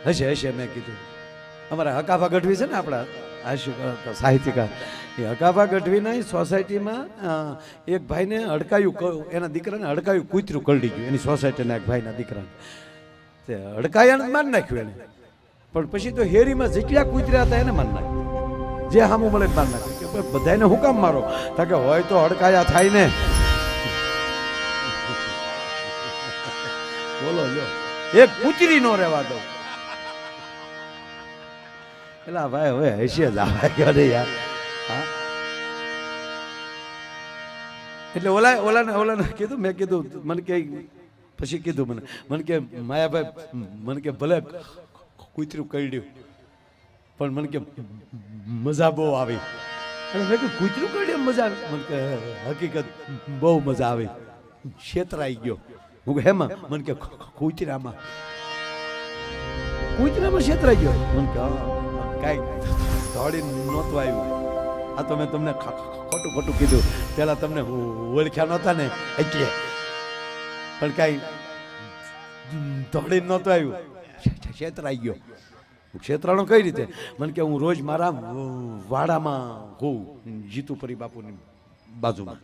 હશે હશે મેં કીધું અમારા હકાભા ગઢવી છે ને આપણા સાહિત્યકાર એ હકાભા ગઢવીના સોસાયટીમાં એક ભાઈને હડકાયું એના દીકરાને હડકાયું કૂતરું કરડી ગયું એની સોસાયટીના એક ભાઈના દીકરાને તે હડકાયાને મારી નાખ્યું એને પણ પછી તો હેરીમાં જેટલા કૂતર્યા હતા એને મારી નાખ્યું જે હામું મળે મારી નાખ્યું કે બધાને હું કામ મારો કારણ કે હોય તો હડકાયા થાય ને બોલો લ્યો એક કૂતરી નો રહેવા દો એલા ભાઈ હવે હશે જ આવે ગયો ને યાર હા એટલે ઓલાને કીધું મેં કીધું મને કે પછી કીધું મને કે માયાભાઈ મને કે ભલે કૂતરું કરડ્યું પણ મને કે મજા બહુ આવી અને મેં કીધું કૂતરું કરડ્યું મજા આવી મને કે હકીકત બહુ મજા આવી છેતરાઈ ગયો હું હેમાં મને કે કૂતરામાં છેતરાઈ ગયો મને કે કાંઈ દોડી નહોતું આવ્યું આ તો મેં તમને ખોટું કીધું પેલા તમને ઓળખ્યા નહોતા ને એટલે પણ કાંઈ દોડી નહોતું આવ્યું છેતરાઈ ગયો ક્ષેત્રાનો કઈ રીતે મને કે હું રોજ મારા વાડામાં હોઉં જીતુપરી બાપુની બાજુમાં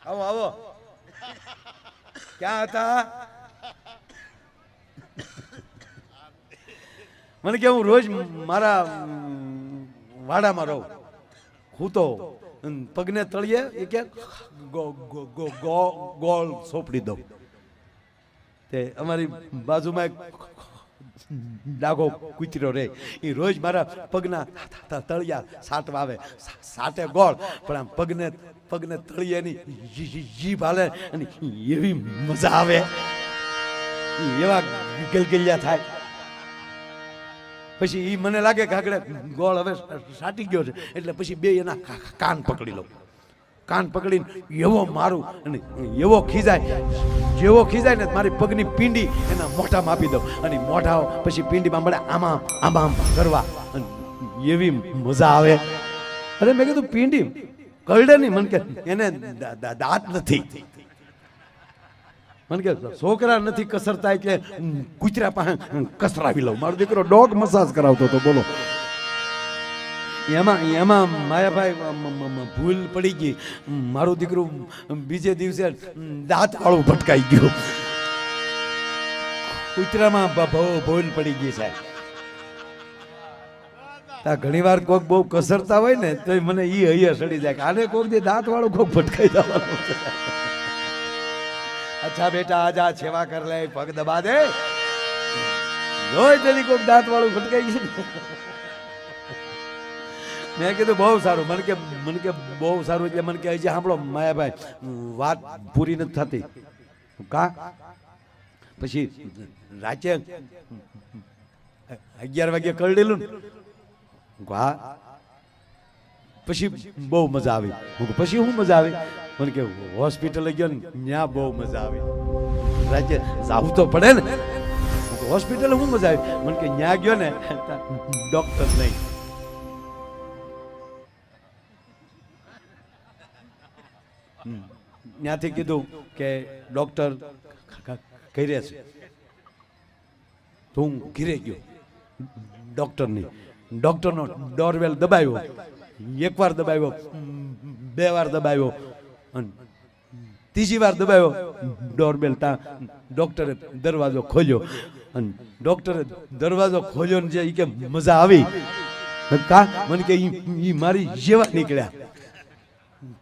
આવો આવો ક્યાં હતા મને કે હું રોજ મારા વાડામાં રહું હું તો પગને તળિયે એ કે ગોળ સોંપડી દઉં તે અમારી બાજુમાં એક ડાઘો કૂતરો રે એ રોજ મારા પગના તળિયા સાટવા આવે સાટે ગોળ પણ આમ પગને તળિયાની જીભ હાલે અને એવી મજા આવે એવા ગલગલિયા થાય પછી એ મને લાગે કે આગળ ગોળ હવે સાટી ગયો છે એટલે પછી બે એના કાન પકડી લઉં કાન પકડીને એવો મારું અને એવો ખીજાય જેવો ખીજાય ને મારી પગની પીંડી એના મોઢામાં આપી દઉં અને મોઢા પછી પીંડીમાં મળે આમાં આમાં કરવા એવી મજા આવે અરે મેં કીધું પીંડી કરડે નહીં મને કે એને દાંત નથી મને કે છોકરા નથી કસરતા એટલે કૂતરા પાસે કસરાવી લઉં મારો દીકરો ડોગ મસાજ કરાવતો હતો બોલો એમાં માયાભાઈ ભૂલ પડી ગઈ મારું દીકરું બીજે દિવસે દાંત વાળું ભટકાઈ ગયું કૂતરામાં ભૂલ પડી ગઈ સાહેબ ઘણી વાર કોક બહુ કસરતા હોય ને તો મને ઈ હૈયા સડી જાય કે આને કોક દે દાંત વાળું કોક ભટકાઈ જવાનું અચ્છા બેટા આજા સેવા કર લે પગ દબા દે જોઈ તેની કોક દાંત વાળું ભટકાઈ ગયું મેં કીધું બહુ સારું મને કે બહુ સારું એટલે મને કે હજી સાંભળો માયાભાઈ વાત પૂરી નથી થતી કા પછી રાતે 11 વાગે કરડેલું ને હા પછી બહુ મજા આવી પછી શું મજા આવી મને કે હોસ્પિટલ ગયો ને ત્યાં બહુ મજા આવી રાતે જાવું તો પડે ને હોસ્પિટલ શું મજા આવી મને કે ત્યાં ગયો ને ડોક્ટર નહીં ત્યાંથી કીધું કે ડોક્ટર ઘરે છે તો હું ઘરે ગયો ડોક્ટરનો ડોરબેલ દબાવ્યો એકવાર દબાવ્યો બે વાર દબાવ્યો અને ત્રીજી વાર દબાવ્યો ડોરબેલ ડોક્ટરે દરવાજો ખોલ્યો અને ડોક્ટરે દરવાજો ખોલ્યો ને જે કે મજા આવી કા મને કે ઈ મારી જેવા નીકળ્યા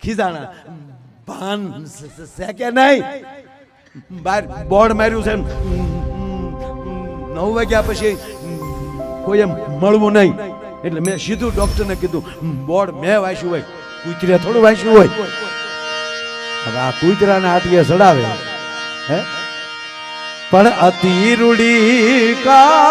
ખીજાણા ભાન શેકે નહીં બહાર બોર્ડ માર્યું છે 9 વાગ્યા પછી કોઈ મળવું નહીં એટલે મેં સીધું ડોક્ટરને કીધું બોર્ડ મેં વાંચ્યું હોય કૂતરે થોડું વાંચ્યું હોય હવે આ કૂતરાને આટીએ ચડાવે હે પણ અતિ રૂડી કા